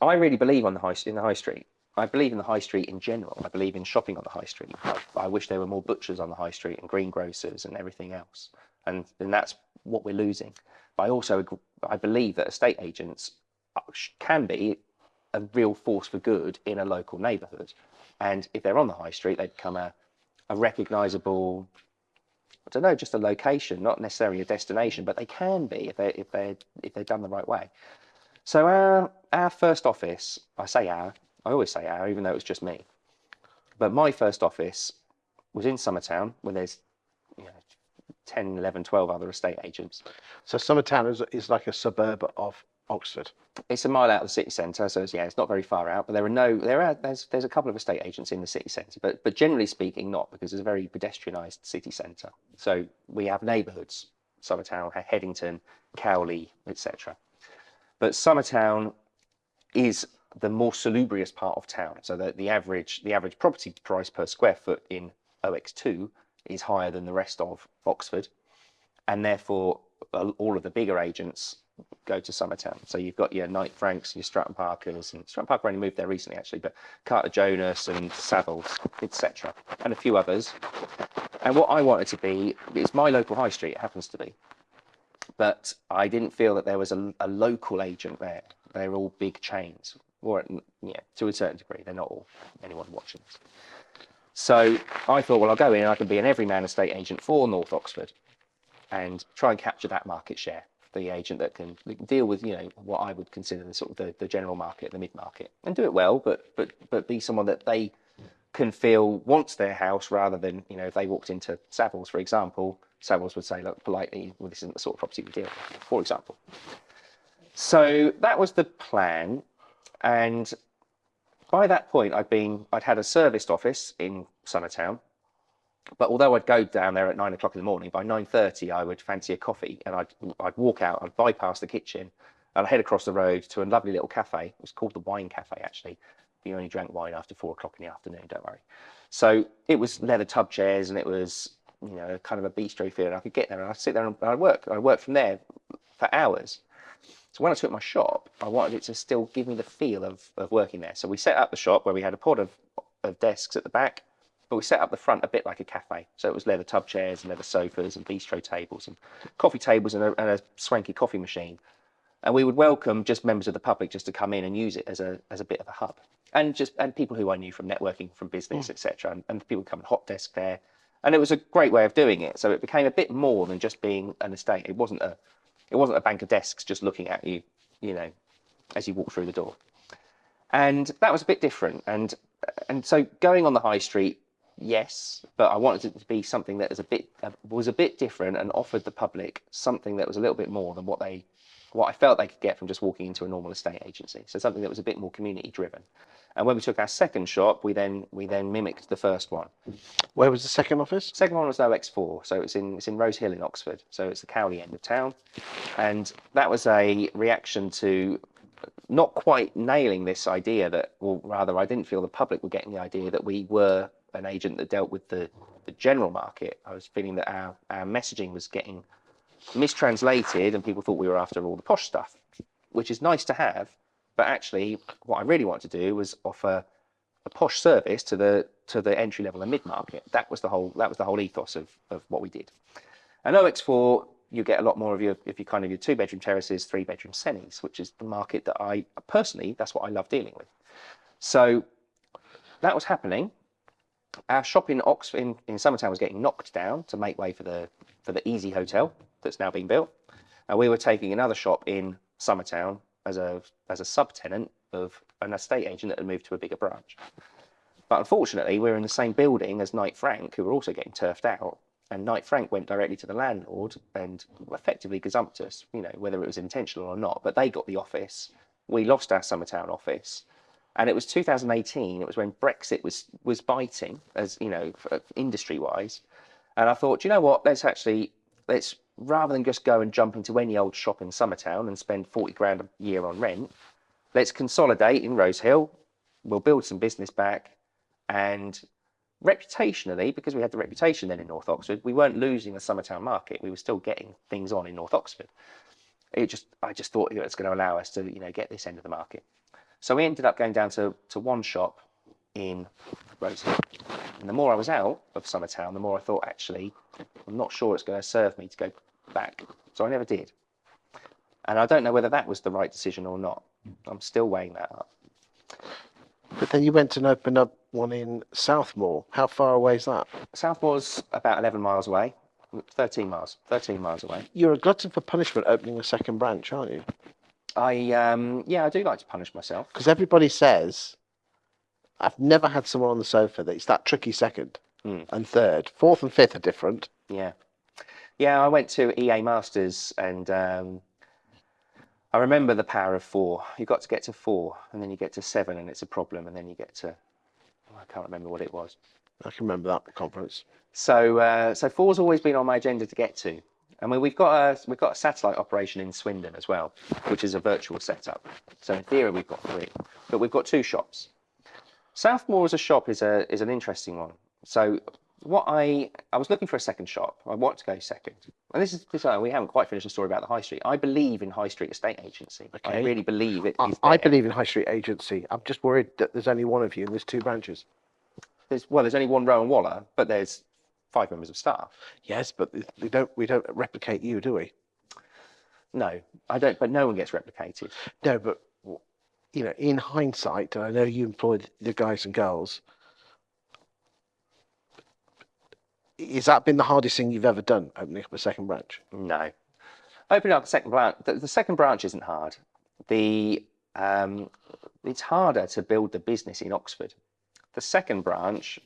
I really believe in the high street. I believe in the high street in general. I believe in shopping on the high street. I wish there were more butchers on the high street and greengrocers and everything else. And that's what we're losing. But I believe that estate agents can be a real force for good in a local neighbourhood. And if they're on the high street, they become a recognisable, I don't know, just a location, not necessarily a destination, but they can be if they're done the right way. So our first office, I always say our, even though it was just me. But my first office was in Summertown, where there's 10, 11, 12 other estate agents. So Summertown is like a suburb of Oxford. It's a mile out of the city centre, so it's not very far out. But there's a couple of estate agents in the city centre, but generally speaking, not, because it's a very pedestrianised city centre. So we have neighbourhoods: Summertown, Headington, Cowley, etc. But Summertown is the more salubrious part of town, so that the average property price per square foot in OX2 is higher than the rest of Oxford, and therefore all of the bigger agents go to Summertown. So you've got your Knight Franks, your Stratton Parkers, and Stratton Parker only moved there recently actually, but Carter Jonas and Savills, etc., and a few others. And what I wanted to be is my local high street. It happens to be. But I didn't feel that there was a local agent there. They're all big chains, or to a certain degree. They're not all. Anyone watching this. So I thought, well, I'll go in and I can be an everyman estate agent for North Oxford, and try and capture that market share. The agent that can deal with what I would consider the sort of the general market, the mid market, and do it well, but be someone that they can feel wants their house, rather than if they walked into Savills, for example. Savills would say, look, politely, well, this isn't the sort of property we deal with, for example. So that was the plan. And by that point, I'd had a serviced office in Summertown, but although I'd go down there at 9 o'clock in the morning, by 9:30 I would fancy a coffee, and I'd walk out, I'd bypass the kitchen, and I'd head across the road to a lovely little cafe. It was called the Wine Cafe, actually. You only drank wine after 4 o'clock in the afternoon, don't worry. So it was leather tub chairs, and it was, you know, kind of a bistro feel. And I could get there and I'd sit there and I'd work. I'd work from there for hours. So when I took my shop, I wanted it to still give me the feel of working there. So we set up the shop where we had a pod of desks at the back, but we set up the front a bit like a cafe. So it was leather tub chairs and leather sofas and bistro tables and coffee tables and a swanky coffee machine. And we would welcome just members of the public just to come in and use it as a bit of a hub. And people who I knew from networking, from business, etc. And people would come and hot desk there. And it was a great way of doing it. So it became a bit more than just being an estate. It wasn't a bank of desks just looking at you, you know, as you walk through the door. And that was a bit different. And so going on the high street, yes, but I wanted it to be something that was a bit different and offered the public something that was a little bit more than what I felt they could get from just walking into a normal estate agency. So something that was a bit more community driven. And when we took our second shop, we then mimicked the first one. Where was the second office? Second one was OX4, so it's in Rose Hill in Oxford, so it's the Cowley end of town, and that was a reaction to not quite nailing this idea that, or rather, I didn't feel the public were getting the idea that we were an agent that dealt with the general market. I was feeling that our messaging was getting mistranslated, and people thought we were after all the posh stuff, which is nice to have. But actually, what I really wanted to do was offer a posh service to the entry level and mid market. That was the whole ethos of what we did. And OX4, you get a lot more of your 2-bedroom terraces, 3-bedroom semis, which is the market that I personally, that's what I love dealing with. So that was happening. Our shop in Oxford in Summertown was getting knocked down to make way for the Easy Hotel that's now being built. And we were taking another shop in Summertown as a subtenant of an estate agent that had moved to a bigger branch. But unfortunately, we were in the same building as Knight Frank, who were also getting turfed out. And Knight Frank went directly to the landlord and effectively gazumped us, you know, whether it was intentional or not. But they got the office. We lost our Summertown office. And it was 2018. It was when Brexit was biting, as you know, industry-wise. And I thought, you know what? Let's rather than just go and jump into any old shop in Summertown and spend 40 grand a year on rent, let's consolidate in Rose Hill. We'll build some business back, and reputationally, because we had the reputation then in North Oxford, we weren't losing the Summertown market. We were still getting things on in North Oxford. I just thought it was going to allow us to, you know, get this end of the market. So we ended up going down to one shop in Rose Hill. And the more I was out of Summertown, the more I thought, actually, I'm not sure it's going to serve me to go back. So I never did. And I don't know whether that was the right decision or not. I'm still weighing that up. But then you went and opened up one in Southmore. How far away is that? Southmore's about 11 miles away. 13 miles away. You're a glutton for punishment opening a second branch, aren't you? I do like to punish myself. Because everybody says, I've never had someone on the sofa that it's that tricky second and third. Fourth and fifth are different. Yeah, I went to EA Masters, and I remember the power of 4. You've got to get to 4, and then you get to 7, and it's a problem, and then you get to, I can't remember what it was. I can remember that conference. So 4's always been on my agenda to get to. I mean, we've got a satellite operation in Swindon as well, which is a virtual setup. So in theory, we've got 3, but we've got 2 shops. Southmore as a shop is an interesting one. So I was looking for a second shop. I want to go second. And this is we haven't quite finished the story about the high street. I believe in high street estate agency. Okay. I really believe it. I believe in high street agency. I'm just worried that there's only one of you and there's 2 branches. There's only one Rowan Waller, but there's 5 members of staff. Yes, but we don't replicate you, do we? No, I don't. But no one gets replicated. No, but you know, in hindsight, and I know you employed the guys and girls. Has that been the hardest thing you've ever done, opening up a second branch? No, opening up a second branch. The second branch isn't hard. It's harder to build the business in Oxford. The second branch,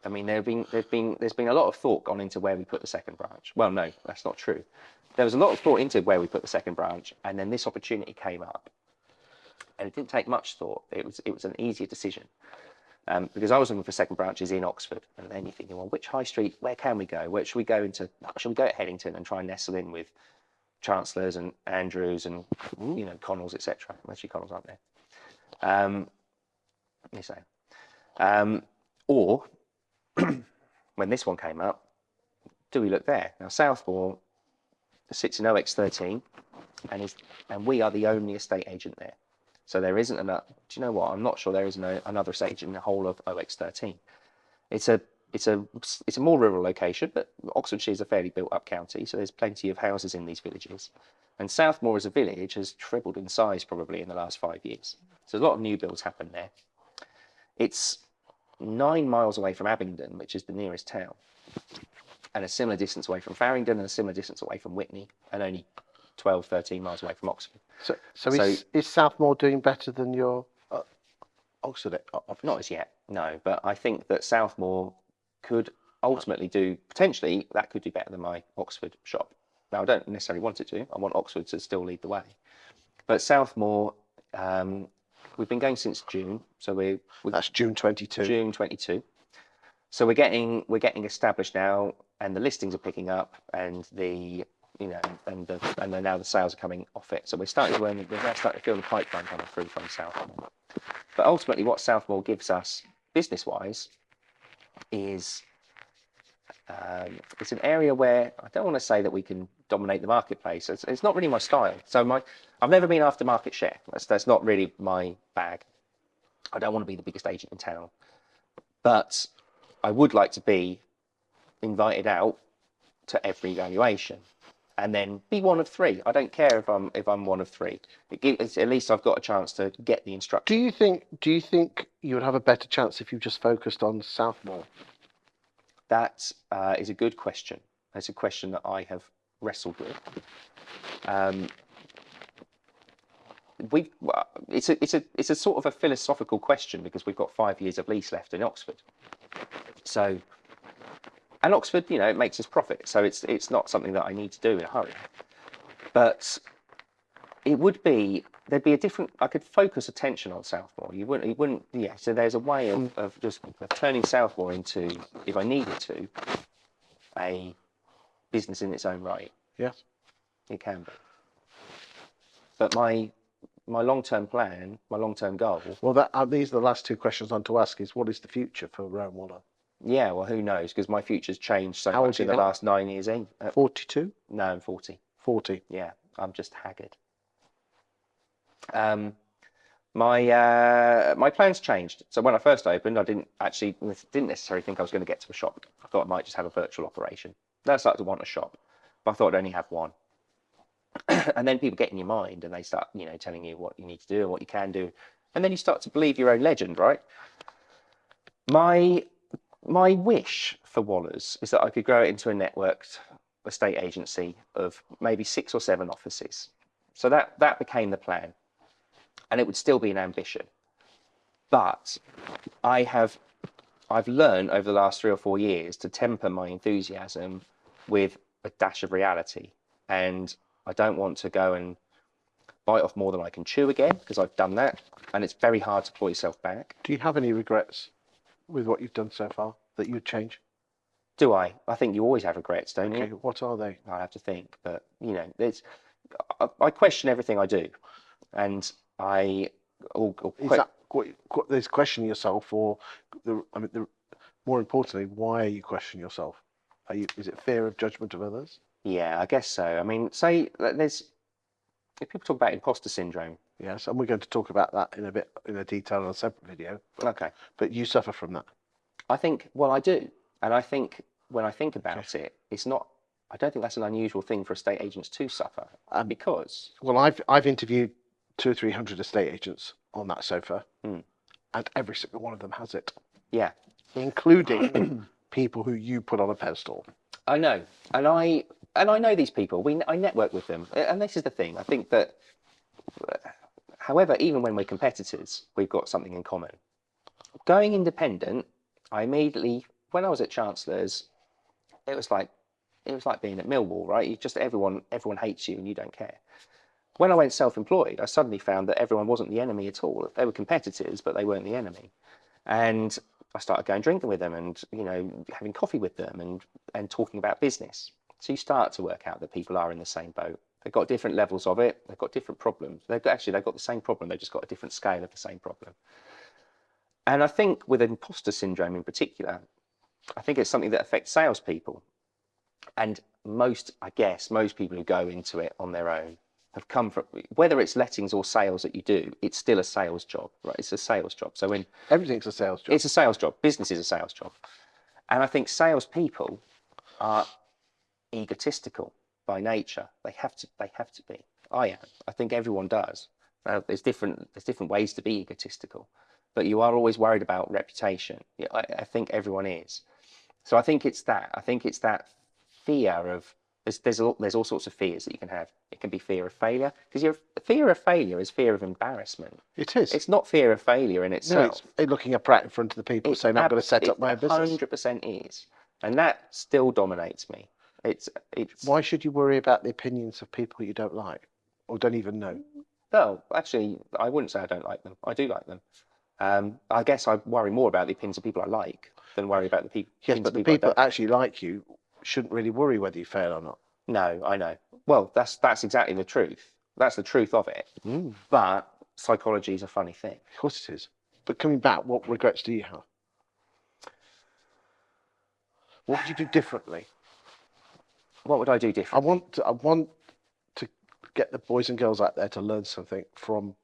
I mean, there's been a lot of thought gone into where we put the second branch. Well, no, that's not true. There was a lot of thought into where we put the second branch, and then this opportunity came up. and it didn't take much thought. It was an easier decision. Because I was looking for second branches in Oxford, and then you're thinking, well, which high street, where can we go? Where should we go into? Should we go at Headington and try and nestle in with Chancellors and Andrews and Connells, etc. Actually, Connells aren't there. You say, or when this one came up, do we look there? Now Southmore sits in OX13, and we are the only estate agent there. So there isn't enough. Do you know what? I'm not sure there is another estate agent in the whole of OX13. It's a more rural location, but Oxfordshire is a fairly built-up county, so there's plenty of houses in these villages. And Southmore as a village has tripled in size probably in the last 5 years. So a lot of new builds happen there. It's 9 miles away from Abingdon, which is the nearest town, and a similar distance away from Farringdon, and a similar distance away from Witney, and only 12, 13 miles away from Oxford. So is Southmore doing better than your Oxford office? Not as yet, no. But I think that Southmore could ultimately potentially that could do better than my Oxford shop. Now, I don't necessarily want it to. I want Oxford to still lead the way. But Southmore, we've been going since June. So that's June 22. June 22. So we're getting established now, and the listings are picking up, and and now the sales are coming off it. So we're now starting to feel the pipeline coming through from Southmore. But ultimately, what Southmore gives us business-wise is it's an area where I don't want to say that we can dominate the marketplace. It's not really my style. So I've never been after market share. That's not really my bag. I don't want to be the biggest agent in town, but I would like to be invited out to every valuation, and then be one of 3. I don't care if I'm one of 3. At least I've got a chance to get the instruction. Do you think you would have a better chance if you just focused on Southmore? That is a good question. It's a question that I have wrestled with. It's a sort of a philosophical question, because we've got 5 years of lease left in Oxford. So, and Oxford, it makes us profit. So it's not something that I need to do in a hurry. But there'd be a different. I could focus attention on Southmore. You wouldn't. Yeah. So there's a way of just turning Southmore into, if I needed to, a business in its own right. Yes, it can be. But my long-term plan, my long-term goal. Well, these are the last 2 questions I want to ask. Is what is the future for Rowan Waller? Yeah. Well, who knows? Because my future's changed so much in the last 9 years. 42? No, I'm 40. 40. Yeah. I'm just haggard. My plans changed. So when I first opened, I didn't necessarily think I was going to get to a shop. I thought I might just have a virtual operation. Then I started to want a shop, but I thought I'd only have one. And then people get in your mind, and they start, telling you what you need to do and what you can do, and then you start to believe your own legend, right? My wish for Wallers is that I could grow it into a networked estate agency of maybe 6 or 7 offices. So that became the plan. And it would still be an ambition. But I've learned over the last 3 or 4 years to temper my enthusiasm with a dash of reality. And I don't want to go and bite off more than I can chew again, because I've done that. And it's very hard to pull yourself back. Do you have any regrets with what you've done so far that you'd change? Do I? I think you always have regrets, don't you? What are they? I have to think. But, I question everything I do. And there's questioning yourself, or more importantly, why are you questioning yourself? Is it fear of judgment of others? Yeah, I guess so. I mean, if people talk about imposter syndrome. Yes, and we're going to talk about that in a detail in a separate video. Okay. But you suffer from that. I think, well, I do. And I think when I think about it, it's not, I don't think that's an unusual thing for estate agents to suffer, because... Well, I've interviewed 200 or 300 estate agents on that sofa, and every single one of them has it. Yeah. Including people who you put on a pedestal. I know. And I know these people. I network with them. And this is the thing. I think that, however, even when we're competitors, we've got something in common. Going independent, I immediately, when I was at Chancellors, it was like being at Millwall, right? Everyone hates you and you don't care. When I went self-employed, I suddenly found that everyone wasn't the enemy at all. They were competitors, but they weren't the enemy. And I started going drinking with them and, having coffee with them and talking about business. So you start to work out that people are in the same boat. They've got different levels of it. They've got different problems. They've got the same problem. They've just got a different scale of the same problem. And I think with imposter syndrome in particular, I think it's something that affects salespeople. And most people who go into it on their own have come from, whether it's lettings or sales that you do, it's still a sales job, right? It's a sales job. So when Everything's a sales job. it's a sales job, business is a sales job. And I think salespeople are egotistical by nature. They have to be. I am. I think everyone does. There's different ways to be egotistical, but you are always worried about reputation. Yeah, I think everyone is. So I think it's that. I think it's that fear of there's all sorts of fears that you can have. It can be fear of failure, because fear of failure is fear of embarrassment. It is. It's not fear of failure in itself. No, it's looking a prat in front of the people, saying I'm going to set up my business. 100% is, and that still dominates me. It's. Why should you worry about the opinions of people you don't like or don't even know? No, actually, I wouldn't say I don't like them. I do like them. I guess I worry more about the opinions of people I like than worry about the people. Yes, but the people that actually like you shouldn't really worry whether you fail or not. No, I know. Well, that's exactly the truth. That's the truth of it. But psychology is a funny thing. Of course it is. But coming back, what regrets do you have? What would you do differently? What would I do differently? I want to get the boys and girls out there to learn something from.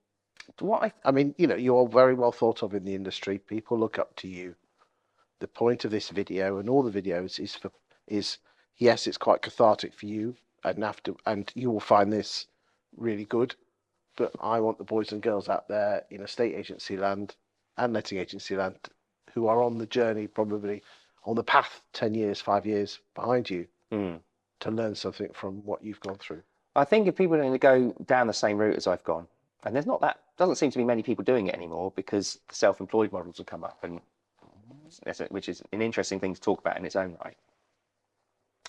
I mean, you're very well thought of in the industry. People look up to you. The point of this video and all the videos is yes, it's quite cathartic for you, and you will find this really good. But I want the boys and girls out there in estate agency land and letting agency land who are on the journey, probably on the path 10 years, 5 years behind you, to learn something from what you've gone through. I think if people are going to go down the same route as I've gone, and doesn't seem to be many people doing it anymore, because the self-employed models have come up, and which is an interesting thing to talk about in its own right.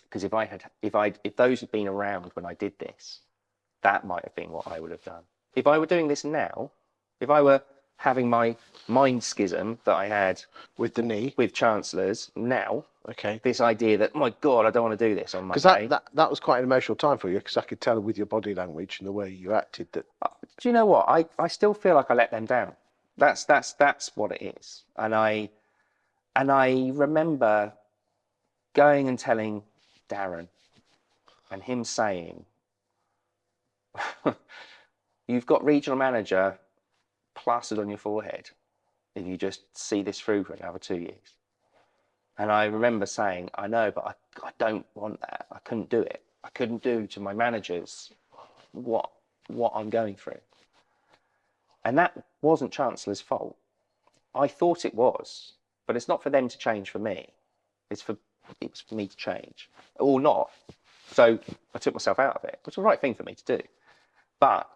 Because if those had been around when I did this, that might have been what I would have done. If I were doing this now, if I were having my mind schism that I had with the knee, with Chancellors now, okay, this idea that, oh my God, I don't want to do this on Monday. Because that was quite an emotional time for you, because I could tell with your body language and the way you acted that. Do you know what? I still feel like I let them down. That's what it is. And I remember going and telling Darren, and him saying, you've got regional manager plastered on your forehead if you just see this through for another 2 years. And I remember saying, I know, but I don't want that. I couldn't do it. I couldn't do to my managers what I'm going through. And that wasn't Chancellor's fault. I thought it was, but it's not for them to change for me. It's for me to change, or not. So I took myself out of it, which was the right thing for me to do. But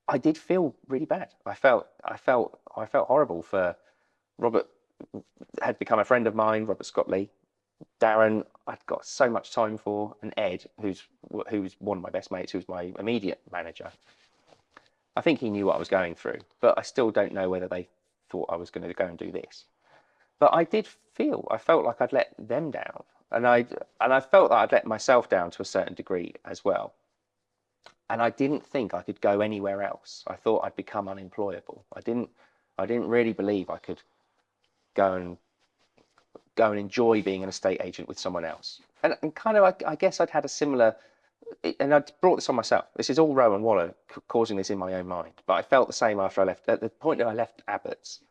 I did feel really bad. I felt horrible for Robert. Had become a friend of mine, Robert Scottley. Darren, I'd got so much time for, and Ed, who's one of my best mates, who's my immediate manager. I think he knew what I was going through, but I still don't know whether they thought I was going to go and do this. But I felt like I'd let them down, and I felt that I'd let myself down to a certain degree as well. And I didn't think I could go anywhere else. I thought I'd become unemployable. I didn't really believe I could go and enjoy being an estate agent with someone else. And kind of, I guess I'd had a similar, and I brought this on myself. This is all Rowan Waller causing this in my own mind. But I felt the same after I left. At the point that I left Abbott's,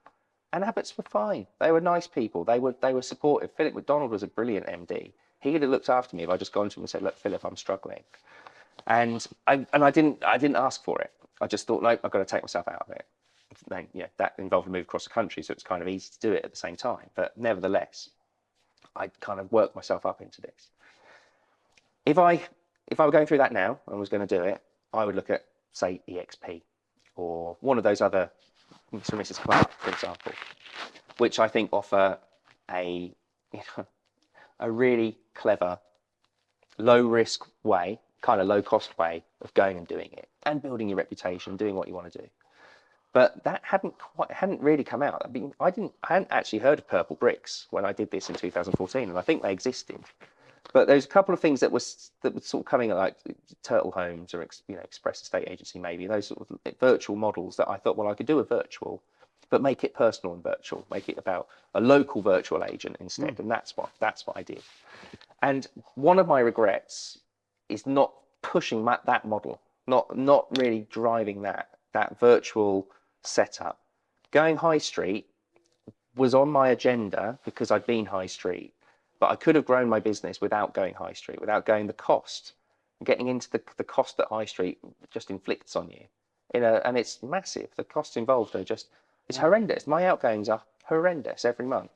and Abbott's were fine. They were nice people. They were supportive. Philip McDonald was a brilliant MD. He would have looked after me if I just gone to him and said, "Look, Philip, I'm struggling." And I didn't ask for it. I just thought, no, I've got to take myself out of it. Then, that involved a move across the country, so it's kind of easy to do it at the same time. But nevertheless, I kind of worked myself up into this. If I were going through that now and was going to do it, I would look at, say, EXP or one of those other, Mr. and Mrs. Clark, for example, which I think offer a really clever, low-risk way kind of low cost way of going and doing it and building your reputation, doing what you want to do. But that hadn't really come out. I mean, I hadn't actually heard of purple bricks when I did this in 2014, and I think they existed. But there's a couple of things that were sort of coming, like Turtle Homes or Express Estate Agency, maybe those sort of virtual models that I thought, well, I could do a virtual, but make it personal and virtual, make it about a local virtual agent instead, and that's what I did. And one of my regrets is not pushing that model, not really driving that virtual setup. Going high street was on my agenda because I'd been high street, but I could have grown my business without going high street, without going the cost, getting into the cost that high street just inflicts on you. And it's massive. The costs involved are it's horrendous. My outgoings are horrendous every month.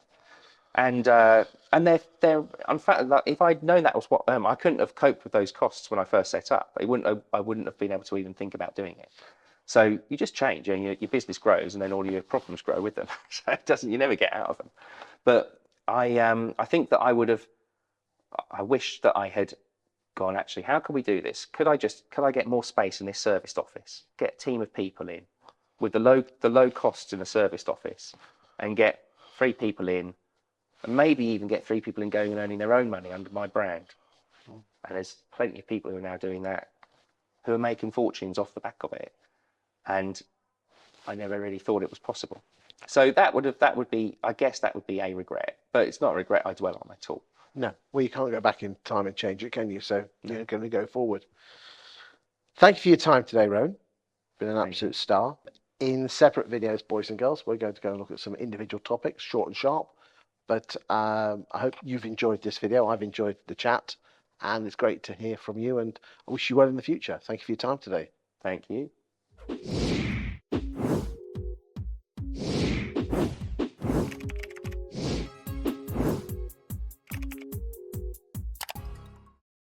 And they're in fact, like, if I'd known that was what I couldn't have coped with those costs when I first set up. I wouldn't have been able to even think about doing it. So you just change, and your business grows, and then all your problems grow with them. So you never get out of them. But I think that I wish that I had gone, actually, how can we do this? Could I get more space in this serviced office? Get a team of people in with the low costs in the serviced office, and get 3 people in, and maybe even get 3 people in going and earning their own money under my brand. And there's plenty of people who are now doing that, who are making fortunes off the back of it. And I never really thought it was possible. So that would be a regret, but it's not a regret I dwell on at all. No, well, you can't go back in time and change it, can you? So you're going to go forward. Thank you for your time today, Rowan. Been an absolute star. In separate videos, boys and girls, we're going to go and look at some individual topics, short and sharp. But I hope you've enjoyed this video. I've enjoyed the chat, and it's great to hear from you, and I wish you well in the future. Thank you for your time today. Thank you.